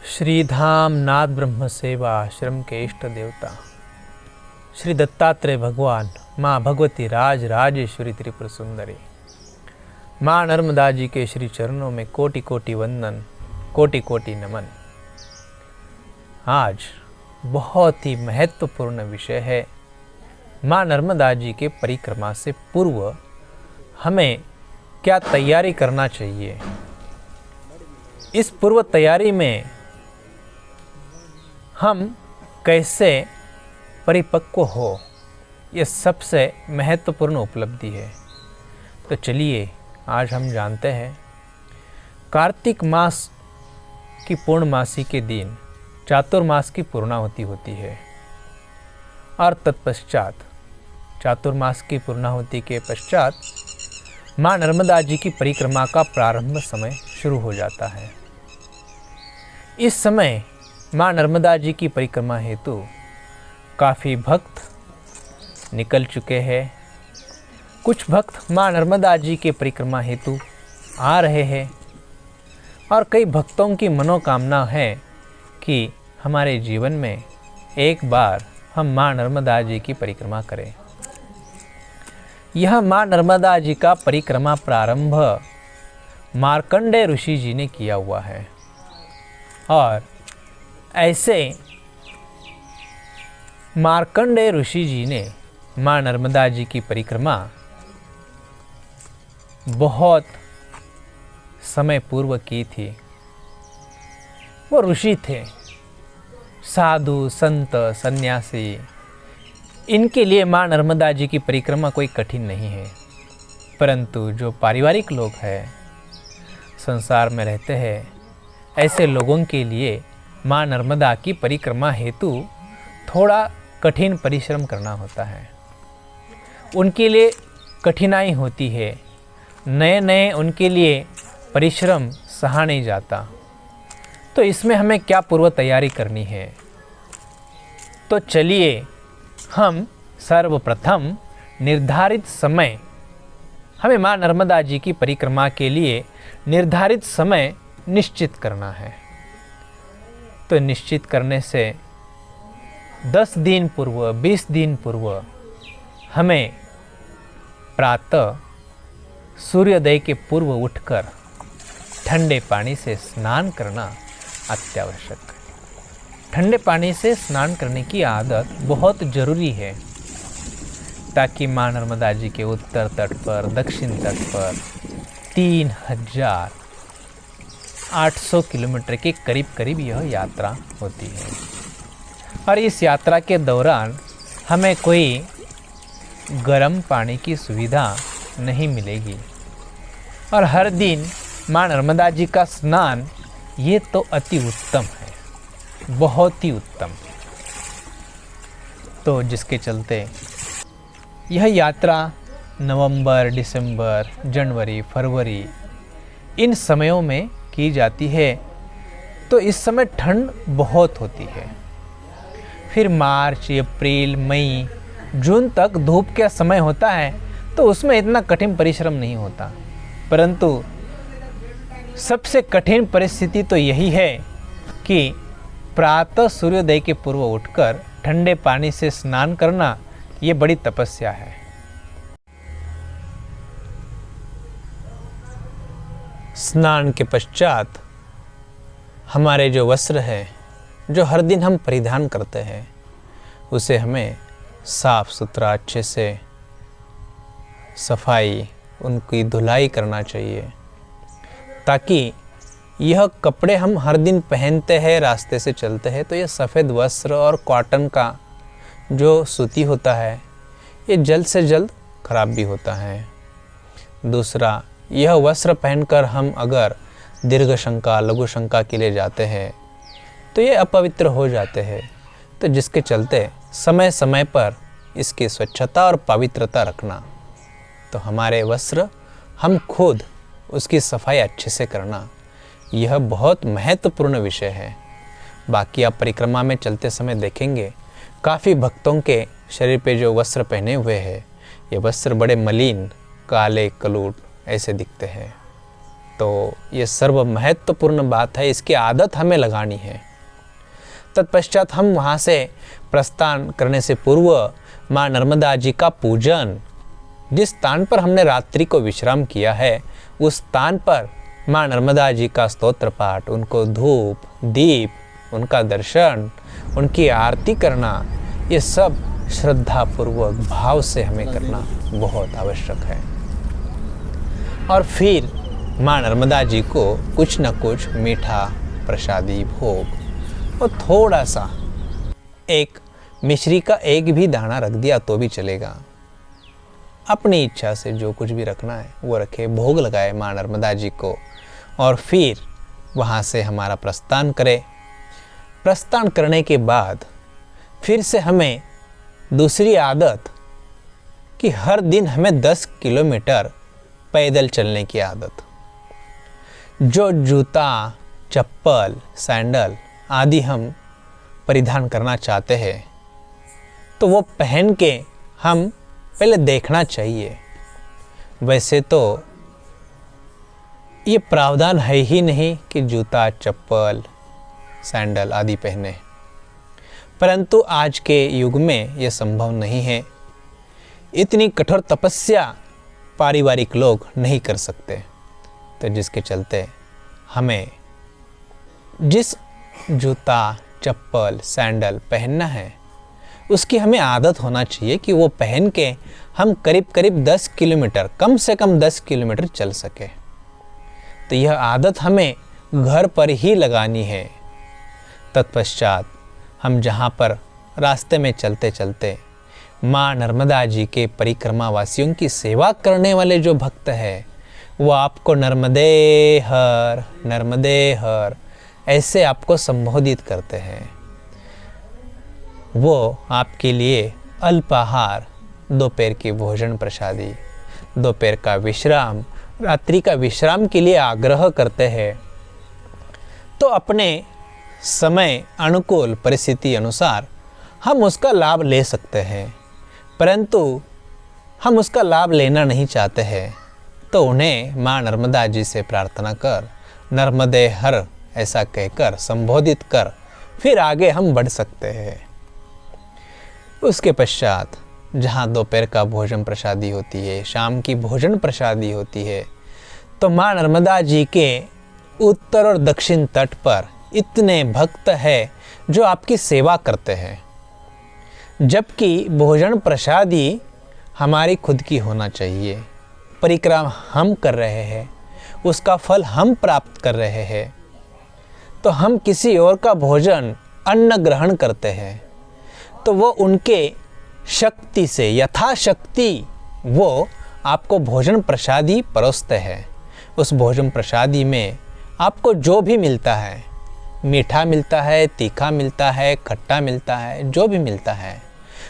श्रीधाम नाथ ब्रह्म सेवा आश्रम के इष्ट देवता श्री दत्तात्रेय भगवान, माँ भगवती राज राजेश्वरी त्रिपुर सुंदरी, माँ नर्मदा जी के श्री चरणों में कोटि कोटि वंदन, कोटि कोटि नमन। आज बहुत ही महत्वपूर्ण विषय है। माँ नर्मदा जी के परिक्रमा से पूर्व हमें क्या तैयारी करना चाहिए। इस पूर्व तैयारी में हम कैसे परिपक्व हो, ये सबसे महत्वपूर्ण उपलब्धि है। तो चलिए आज हम जानते हैं कार्तिक मास की पूर्णमासी के दिन चातुर्मास की पूर्णाहुति होती है और तत्पश्चात चातुर्मास की पूर्णाहुति के पश्चात माँ नर्मदा जी की परिक्रमा का प्रारंभ समय शुरू हो जाता है। इस समय माँ नर्मदा जी की परिक्रमा हेतु काफ़ी भक्त निकल चुके हैं। कुछ भक्त माँ नर्मदा जी के परिक्रमा हेतु आ रहे हैं और कई भक्तों की मनोकामना है कि हमारे जीवन में एक बार हम माँ नर्मदा जी की परिक्रमा करें। यह माँ नर्मदा जी का परिक्रमा प्रारंभ मार्कंडेय ऋषि जी ने किया हुआ है और ऐसे मार्कंडेय ऋषि जी ने माँ नर्मदा जी की परिक्रमा बहुत समय पूर्व की थी। वो ऋषि थे, साधु संत सन्यासी, इनके लिए माँ नर्मदा जी की परिक्रमा कोई कठिन नहीं है। परंतु जो पारिवारिक लोग हैं, संसार में रहते हैं, ऐसे लोगों के लिए माँ नर्मदा की परिक्रमा हेतु थोड़ा कठिन परिश्रम करना होता है। उनके लिए कठिनाई होती है, नए नए उनके लिए परिश्रम सहा नहीं जाता। तो इसमें हमें क्या पूर्व तैयारी करनी है। तो चलिए हम सर्वप्रथम निर्धारित समय, हमें माँ नर्मदा जी की परिक्रमा के लिए निर्धारित समय निश्चित करना है। तो निश्चित करने से 10 दिन पूर्व, 20 दिन पूर्व हमें प्रातः सूर्योदय के पूर्व उठकर ठंडे पानी से स्नान करना अत्यावश्यक है। ठंडे पानी से स्नान करने की आदत बहुत ज़रूरी है ताकि माँ नर्मदा जी के उत्तर तट पर, दक्षिण तट पर 3800 किलोमीटर के करीब करीब यह यात्रा होती है और इस यात्रा के दौरान हमें कोई गर्म पानी की सुविधा नहीं मिलेगी और हर दिन माँ नर्मदा जी का स्नान ये तो अति उत्तम है, बहुत ही उत्तम। तो जिसके चलते यह यात्रा नवंबर, दिसंबर, जनवरी, फरवरी इन समयों में की जाती है। तो इस समय ठंड बहुत होती है। फिर मार्च, अप्रैल, मई, जून तक धूप का समय होता है, तो उसमें इतना कठिन परिश्रम नहीं होता। परंतु सबसे कठिन परिस्थिति तो यही है कि प्रातः सूर्योदय के पूर्व उठकर ठंडे पानी से स्नान करना, ये बड़ी तपस्या है। स्नान के पश्चात हमारे जो वस्त्र हैं, जो हर दिन हम परिधान करते हैं, उसे हमें साफ सुथरा अच्छे से सफाई, उनकी धुलाई करना चाहिए ताकि यह कपड़े हम हर दिन पहनते हैं, रास्ते से चलते हैं, तो यह सफ़ेद वस्त्र और कॉटन का जो सूती होता है, ये जल्द से जल्द खराब भी होता है। दूसरा, यह वस्त्र पहनकर हम अगर दीर्घ शंका, लघु शंका के लिए जाते हैं तो ये अपवित्र हो जाते हैं। तो जिसके चलते समय समय पर इसकी स्वच्छता और पवित्रता रखना, तो हमारे वस्त्र हम खुद उसकी सफाई अच्छे से करना, यह बहुत महत्वपूर्ण विषय है। बाकी आप परिक्रमा में चलते समय देखेंगे काफ़ी भक्तों के शरीर पे जो वस्त्र पहने हुए हैं, ये वस्त्र बड़े मलिन, काले, कलूट ऐसे दिखते हैं। तो ये सर्व महत्वपूर्ण बात है, इसकी आदत हमें लगानी है। तत्पश्चात हम वहाँ से प्रस्थान करने से पूर्व माँ नर्मदा जी का पूजन, जिस स्थान पर हमने रात्रि को विश्राम किया है उस स्थान पर माँ नर्मदा जी का स्तोत्र पाठ, उनको धूप दीप, उनका दर्शन, उनकी आरती करना, ये सब श्रद्धापूर्वक भाव से हमें करना बहुत आवश्यक है। और फिर माँ नर्मदा जी को कुछ न कुछ मीठा प्रसादी भोग और थोड़ा सा एक मिश्री का एक भी दाना रख दिया तो भी चलेगा। अपनी इच्छा से जो कुछ भी रखना है वो रखे, भोग लगाए माँ नर्मदा जी को, और फिर वहाँ से हमारा प्रस्थान करें। प्रस्थान करने के बाद फिर से हमें दूसरी आदत कि हर दिन हमें 10 किलोमीटर पैदल चलने की आदत। जो जूता चप्पल सैंडल आदि हम परिधान करना चाहते हैं तो वो पहन के हम पहले देखना चाहिए। वैसे तो ये प्रावधान है ही नहीं कि जूता चप्पल सैंडल आदि पहने, परंतु आज के युग में ये संभव नहीं है। इतनी कठोर तपस्या पारिवारिक लोग नहीं कर सकते, तो जिसके चलते हमें जिस जूता चप्पल सैंडल पहनना है उसकी हमें आदत होना चाहिए कि वो पहन के हम करीब करीब 10 किलोमीटर, कम से कम 10 किलोमीटर चल सके। तो यह आदत हमें घर पर ही लगानी है। तत्पश्चात हम जहाँ पर रास्ते में चलते चलते माँ नर्मदा जी के परिक्रमा वासियों की सेवा करने वाले जो भक्त हैं वो आपको नर्मदे हर ऐसे आपको संबोधित करते हैं। वो आपके लिए अल्पाहार, दोपहर की भोजन प्रसादी, दोपहर का विश्राम, रात्रि का विश्राम के लिए आग्रह करते हैं। तो अपने समय अनुकूल परिस्थिति अनुसार हम उसका लाभ ले सकते हैं, परंतु हम उसका लाभ लेना नहीं चाहते हैं तो उन्हें माँ नर्मदा जी से प्रार्थना कर नर्मदे हर ऐसा कहकर संबोधित कर फिर आगे हम बढ़ सकते हैं। उसके पश्चात जहाँ दोपहर का भोजन प्रसादी होती है, शाम की भोजन प्रसादी होती है, तो माँ नर्मदा जी के उत्तर और दक्षिण तट पर इतने भक्त हैं जो आपकी सेवा करते हैं। जबकि भोजन प्रसादी हमारी खुद की होना चाहिए, परिक्रमा हम कर रहे हैं, उसका फल हम प्राप्त कर रहे हैं, तो हम किसी और का भोजन अन्न ग्रहण करते हैं तो वो उनके शक्ति से यथाशक्ति वो आपको भोजन प्रसादी परोसते हैं। उस भोजन प्रसादी में आपको जो भी मिलता है, मीठा मिलता है, तीखा मिलता है, खट्टा मिलता है, जो भी मिलता है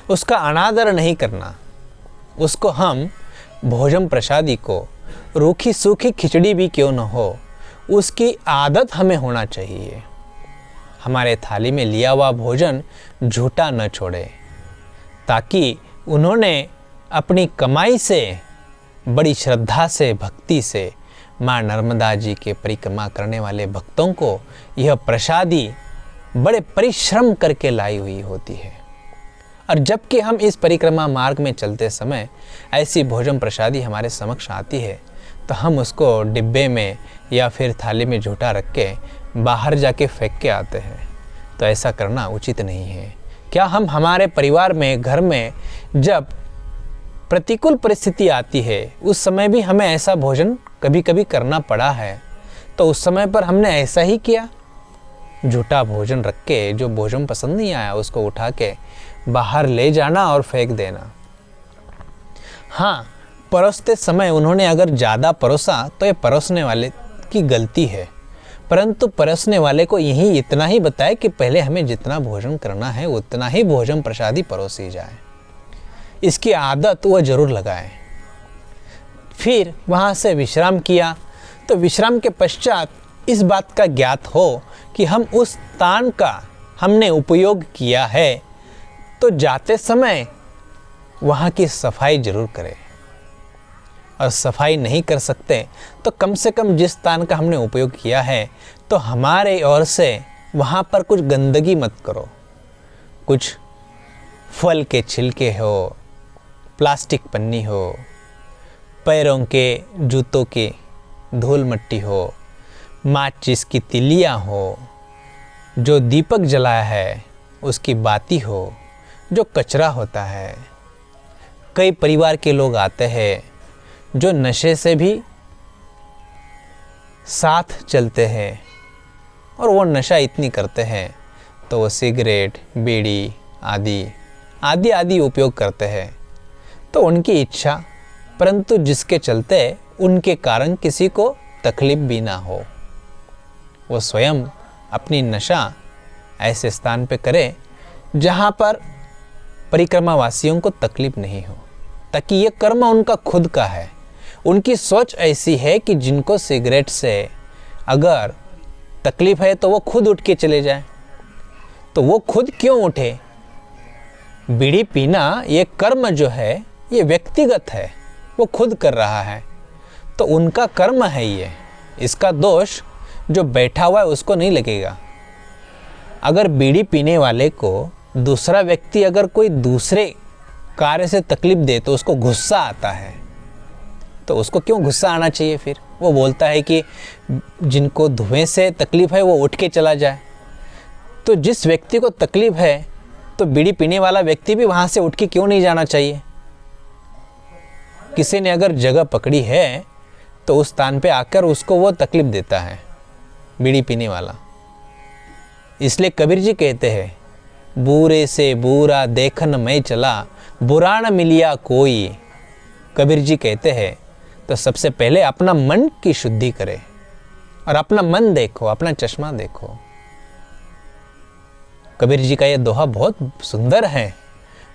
उसका अनादर नहीं करना। उसको हम भोजन प्रसादी को रूखी सूखी खिचड़ी भी क्यों न हो उसकी आदत हमें होना चाहिए। हमारे थाली में लिया हुआ भोजन झूठा न छोड़े, ताकि उन्होंने अपनी कमाई से बड़ी श्रद्धा से भक्ति से माँ नर्मदा जी के परिक्रमा करने वाले भक्तों को यह प्रसादी बड़े परिश्रम करके लाई हुई होती है। और जबकि हम इस परिक्रमा मार्ग में चलते समय ऐसी भोजन प्रसादी हमारे समक्ष आती है तो हम उसको डिब्बे में या फिर थाली में झूठा रख के बाहर जाके फेंक के आते हैं, तो ऐसा करना उचित नहीं है। क्या हम हमारे परिवार में, घर में जब प्रतिकूल परिस्थिति आती है उस समय भी हमें ऐसा भोजन कभी कभी करना पड़ा है, तो उस समय पर हमने ऐसा ही किया, झूठा भोजन रख के जो भोजन पसंद नहीं आया उसको उठा के बाहर ले जाना और फेंक देना। हाँ, परोसते समय उन्होंने अगर ज़्यादा परोसा तो ये परोसने वाले की गलती है, परंतु परोसने वाले को यही इतना ही बताए कि पहले हमें जितना भोजन करना है उतना ही भोजन प्रसादी परोसी जाए। इसकी आदत वह जरूर लगाए। फिर वहाँ से विश्राम किया तो विश्राम के पश्चात इस बात का ज्ञात हो कि हम उस स्थान का हमने उपयोग किया है तो जाते समय वहाँ की सफाई जरूर करें। और सफाई नहीं कर सकते तो कम से कम जिस स्थान का हमने उपयोग किया है तो हमारे ओर से वहाँ पर कुछ गंदगी मत करो। कुछ फल के छिलके हो, प्लास्टिक पन्नी हो, पैरों के जूतों की धूल मट्टी हो, माचिस की तिलियाँ हो, जो दीपक जलाया है उसकी बाती हो, जो कचरा होता है। कई परिवार के लोग आते हैं जो नशे से भी साथ चलते हैं और वो नशा इतनी करते हैं तो वो सिगरेट, बीड़ी आदि उपयोग करते हैं। तो उनकी इच्छा, परंतु जिसके चलते उनके कारण किसी को तकलीफ भी ना हो, वो स्वयं अपनी नशा ऐसे स्थान पे करे जहाँ पर परिक्रमा वासियों को तकलीफ नहीं हो, ताकि ये कर्म उनका खुद का है। उनकी सोच ऐसी है कि जिनको सिगरेट से अगर तकलीफ है तो वो खुद उठ के चले जाए, तो वो खुद क्यों उठे? बीड़ी पीना ये कर्म जो है ये व्यक्तिगत है, वो खुद कर रहा है, तो उनका कर्म है ये। इसका दोष जो बैठा हुआ है उसको नहीं लगेगा। अगर बीड़ी पीने वाले को दूसरा व्यक्ति अगर कोई दूसरे कार्य से तकलीफ दे तो उसको गुस्सा आता है, तो उसको क्यों गुस्सा आना चाहिए? फिर वो बोलता है कि जिनको धुएं से तकलीफ है वो उठ के चला जाए। तो जिस व्यक्ति को तकलीफ है तो बीड़ी पीने वाला व्यक्ति भी वहाँ से उठ के क्यों नहीं जाना चाहिए? किसी ने अगर जगह पकड़ी है तो उस स्थान पे आकर उसको वो तकलीफ देता है, बीड़ी पीने वाला। इसलिए कबीर जी कहते हैं, बुरे से बुरा देखन मैं चला, बुरा न मिलिया कोई। कबीर जी कहते हैं तो सबसे पहले अपना मन की शुद्धि करें और अपना मन देखो, अपना चश्मा देखो। कबीर जी का यह दोहा बहुत सुंदर है,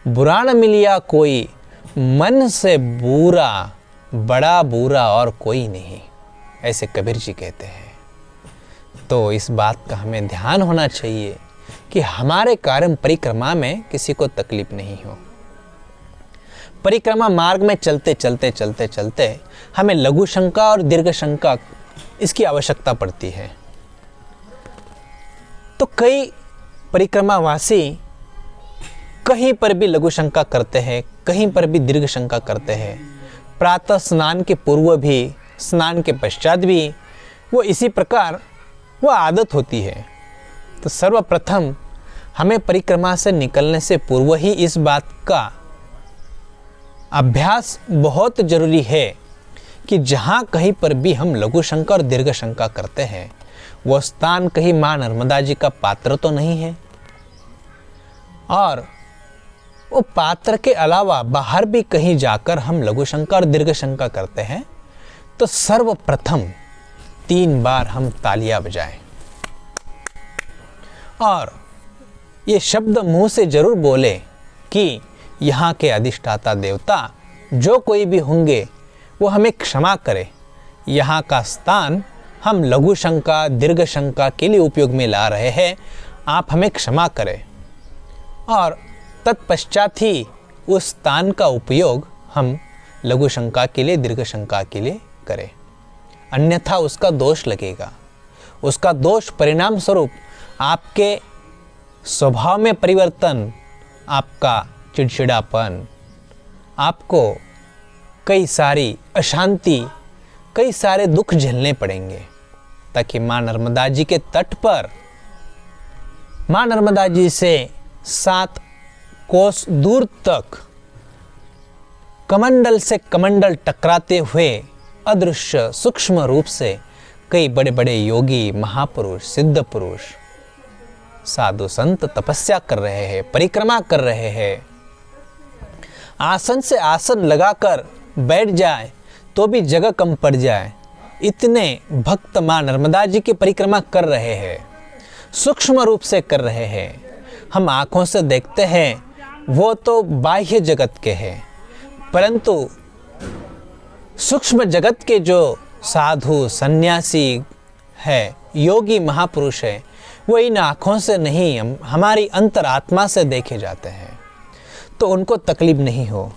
बुरा न मिलिया कोई, मन से बुरा बड़ा बुरा और कोई नहीं, ऐसे कबीर जी कहते हैं। तो इस बात का हमें ध्यान होना चाहिए कि हमारे कार्य परिक्रमा में किसी को तकलीफ नहीं हो। परिक्रमा मार्ग में चलते चलते चलते चलते हमें लघु शंका और दीर्घ शंका इसकी आवश्यकता पड़ती है। तो कई परिक्रमावासी कहीं पर भी लघु शंका करते हैं, कहीं पर भी दीर्घ शंका करते हैं। प्रातः स्नान के पूर्व भी, स्नान के पश्चात भी वो इसी प्रकार वो आदत होती है। तो सर्वप्रथम हमें परिक्रमा से निकलने से पूर्व ही इस बात का अभ्यास बहुत जरूरी है कि जहाँ कहीं पर भी हम लघु शंका और दीर्घ शंका करते हैं वो स्थान कहीं माँ नर्मदा जी का पात्र तो नहीं है, और वो पात्र के अलावा बाहर भी कहीं जाकर हम लघु शंका और दीर्घ शंका करते हैं तो सर्वप्रथम 3 बार हम तालियां बजाएं और ये शब्द मुंह से जरूर बोले कि यहाँ के अधिष्ठाता देवता जो कोई भी होंगे वो हमें क्षमा करे। यहाँ का स्थान हम लघु शंका दीर्घ शंका के लिए उपयोग में ला रहे हैं, आप हमें क्षमा करें। और तत्पश्चात ही उस स्थान का उपयोग हम लघु शंका के लिए दीर्घ शंका के लिए करें, अन्यथा उसका दोष लगेगा। उसका दोष परिणाम स्वरूप आपके स्वभाव में परिवर्तन, आपका चिड़चिड़ापन, आपको कई सारी अशांति, कई सारे दुख झेलने पड़ेंगे। ताकि माँ नर्मदा जी के तट पर, माँ नर्मदा जी से 7 कोस दूर तक कमंडल से कमंडल टकराते हुए अदृश्य सूक्ष्म रूप से कई बड़े बड़े योगी, महापुरुष, सिद्ध पुरुष, साधु संत तपस्या कर रहे हैं, परिक्रमा कर रहे हैं। आसन से आसन लगाकर बैठ जाए तो भी जगह कम पड़ जाए, इतने भक्त माँ नर्मदा जी की परिक्रमा कर रहे हैं, सूक्ष्म रूप से कर रहे हैं। हम आँखों से देखते हैं वो तो बाह्य जगत के हैं, परंतु सूक्ष्म जगत के जो साधु सन्यासी है, योगी महापुरुष है, वो इन आँखों से नहीं, हमारी अंतरात्मा से देखे जाते हैं। तो उनको तकलीफ नहीं हो,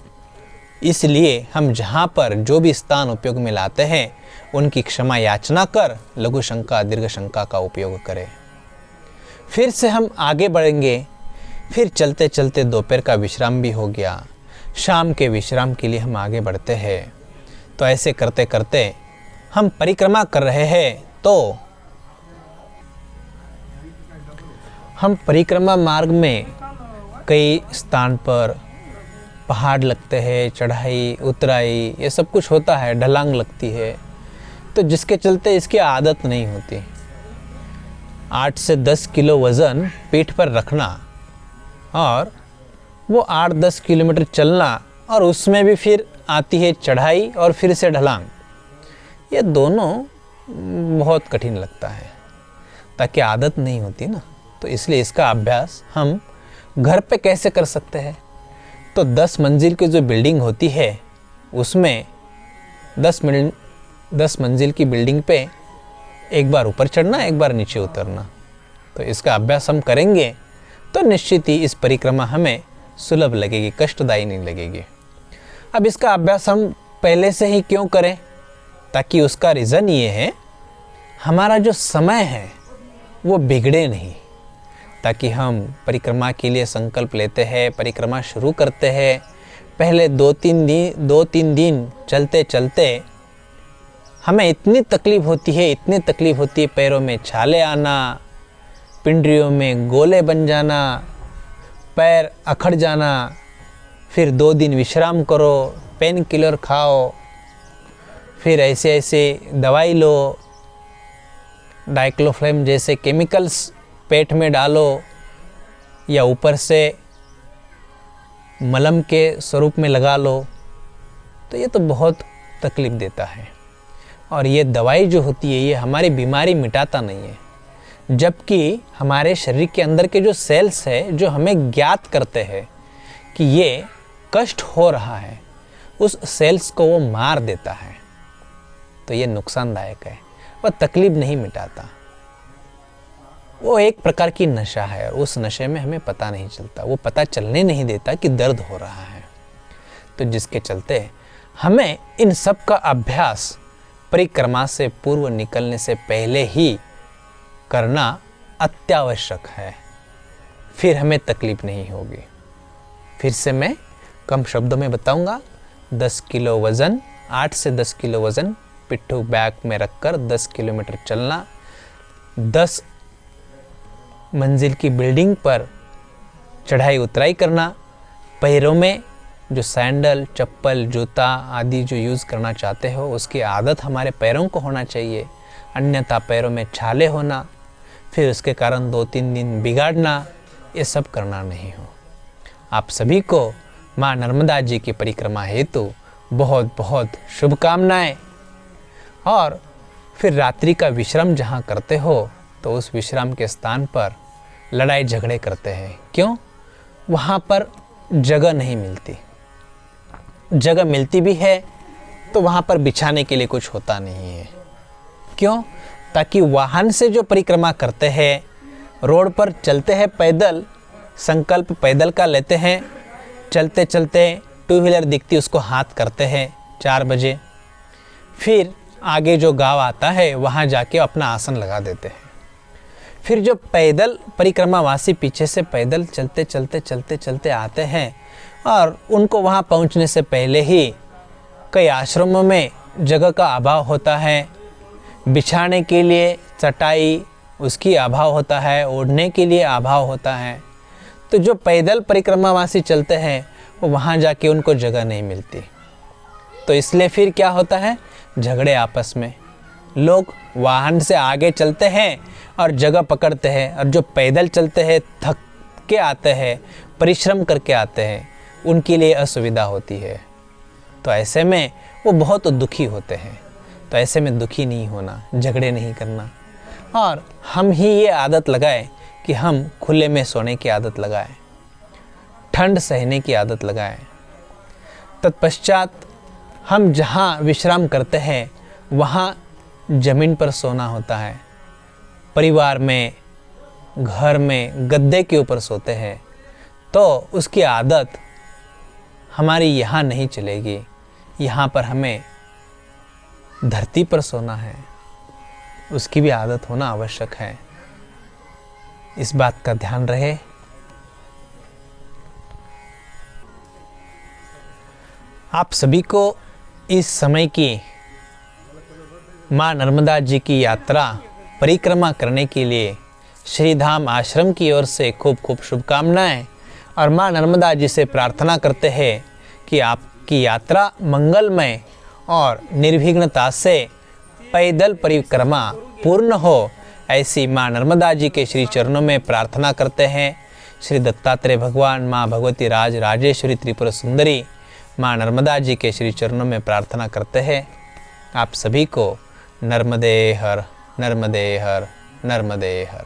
इसलिए हम जहाँ पर जो भी स्थान उपयोग में लाते हैं उनकी क्षमा याचना कर लघु शंका दीर्घ शंका का उपयोग करें। फिर से हम आगे बढ़ेंगे। फिर चलते चलते दोपहर का विश्राम भी हो गया, शाम के विश्राम के लिए हम आगे बढ़ते हैं। तो ऐसे करते करते हम परिक्रमा कर रहे हैं। तो हम परिक्रमा मार्ग में कई स्थान पर पहाड़ लगते हैं, चढ़ाई उतराई ये सब कुछ होता है, ढलांग लगती है, तो जिसके चलते इसकी आदत नहीं होती। 8 से 10 किलो वज़न पीठ पर रखना और वो 8-10 किलोमीटर चलना, और उसमें भी फिर आती है चढ़ाई और फिर से ढलांग, ये दोनों बहुत कठिन लगता है, ताकि आदत नहीं होती ना। तो इसलिए इसका अभ्यास हम घर पे कैसे कर सकते हैं। तो 10 मंजिल की जो बिल्डिंग होती है उसमें 10 मंजिल की बिल्डिंग पे एक बार ऊपर चढ़ना, एक बार नीचे उतरना। तो इसका अभ्यास हम करेंगे तो निश्चित ही इस परिक्रमा हमें सुलभ लगेगी, कष्टदायी नहीं लगेगी। अब इसका अभ्यास हम पहले से ही क्यों करें, ताकि उसका रीज़न ये है हमारा जो समय है वो बिगड़े नहीं, ताकि हम परिक्रमा के लिए संकल्प लेते हैं, परिक्रमा शुरू करते हैं। पहले 2-3 दिन चलते चलते हमें इतनी तकलीफ़ होती है, पैरों में छाले आना, पिंडरियों में गोले बन जाना, पैर अखड़ जाना। फिर 2 दिन विश्राम करो, पेन किलर खाओ, फिर ऐसे दवाई लो, डाइक्लोफ्लेम जैसे केमिकल्स पेट में डालो, या ऊपर से मलम के स्वरूप में लगा लो। तो ये तो बहुत तकलीफ़ देता है, और ये दवाई जो होती है ये हमारी बीमारी मिटाता नहीं है, जबकि हमारे शरीर के अंदर के जो सेल्स है जो हमें ज्ञात करते हैं कि ये कष्ट हो रहा है, उस सेल्स को वो मार देता है। तो ये नुकसानदायक है, वह तकलीफ़ नहीं मिटाता। वो एक प्रकार की नशा है, और उस नशे में हमें पता नहीं चलता, वो पता चलने नहीं देता कि दर्द हो रहा है। तो जिसके चलते हमें इन सब का अभ्यास परिक्रमा से पूर्व निकलने से पहले ही करना अत्यावश्यक है, फिर हमें तकलीफ नहीं होगी। फिर से मैं कम शब्दों में बताऊंगा। 10 किलो वज़न, 8 से 10 किलो वज़न पिट्ठू बैग में रखकर 10 किलोमीटर चलना, 10 मंजिल की बिल्डिंग पर चढ़ाई उतराई करना, पैरों में जो सैंडल, चप्पल, जूता आदि जो यूज़ करना चाहते हो उसकी आदत हमारे पैरों को होना चाहिए, अन्यथा पैरों में छाले होना, फिर उसके कारण 2-3 दिन बिगाड़ना, ये सब करना नहीं हो। आप सभी को माँ नर्मदा जी की परिक्रमा हेतु बहुत बहुत शुभकामनाएं। और फिर रात्रि का विश्राम जहाँ करते हो तो उस विश्राम के स्थान पर लड़ाई झगड़े करते हैं। क्यों? वहाँ पर जगह नहीं मिलती, जगह मिलती भी है तो वहाँ पर बिछाने के लिए कुछ होता नहीं है। क्यों? ताकि वाहन से जो परिक्रमा करते हैं, रोड पर चलते हैं पैदल, संकल्प पैदल का लेते हैं, चलते चलते 2 व्हीलर दिखती उसको हाथ करते हैं 4 बजे, फिर आगे जो गांव आता है वहाँ जाके अपना आसन लगा देते हैं। फिर जो पैदल परिक्रमावासी पीछे से पैदल चलते चलते चलते चलते आते हैं, और उनको वहाँ पहुँचने से पहले ही कई आश्रमों में जगह का अभाव होता है, बिछाने के लिए चटाई उसकी अभाव होता है, ओढ़ने के लिए अभाव होता है। तो जो पैदल परिक्रमावासी चलते हैं वो वहाँ जाके उनको जगह नहीं मिलती, तो इसलिए फिर क्या होता है, झगड़े आपस में। लोग वाहन से आगे चलते हैं और जगह पकड़ते हैं, और जो पैदल चलते हैं, थक के आते हैं, परिश्रम करके आते हैं, उनके लिए असुविधा होती है। तो ऐसे में वो बहुत दुखी होते हैं। तो ऐसे में दुखी नहीं होना, झगड़े नहीं करना, और हम ही ये आदत लगाएं कि हम खुले में सोने की आदत लगाएं, ठंड सहने की आदत लगाएं। तत्पश्चात हम जहाँ विश्राम करते हैं वहाँ ज़मीन पर सोना होता है, परिवार में, घर में गद्दे के ऊपर सोते हैं। तो उसकी आदत हमारी यहाँ नहीं चलेगी। यहाँ पर हमें धरती पर सोना है, उसकी भी आदत होना आवश्यक है। इस बात का ध्यान रहे। आप सभी को इस समय की माँ नर्मदा जी की यात्रा परिक्रमा करने के लिए श्रीधाम आश्रम की ओर से खूब खूब शुभकामनाएं, और माँ नर्मदा जी से प्रार्थना करते हैं कि आपकी यात्रा मंगलमय और निर्विघ्नता से पैदल परिक्रमा पूर्ण हो, ऐसी माँ नर्मदा जी के श्री चरणों में प्रार्थना करते हैं। श्री दत्तात्रेय भगवान, माँ भगवती राज राजेश्वरी त्रिपुर सुंदरी माँ नर्मदा जी के श्री चरणों में प्रार्थना करते हैं। आप सभी को नर्मदे हर, नर्मदे हर, नर्मदे हर।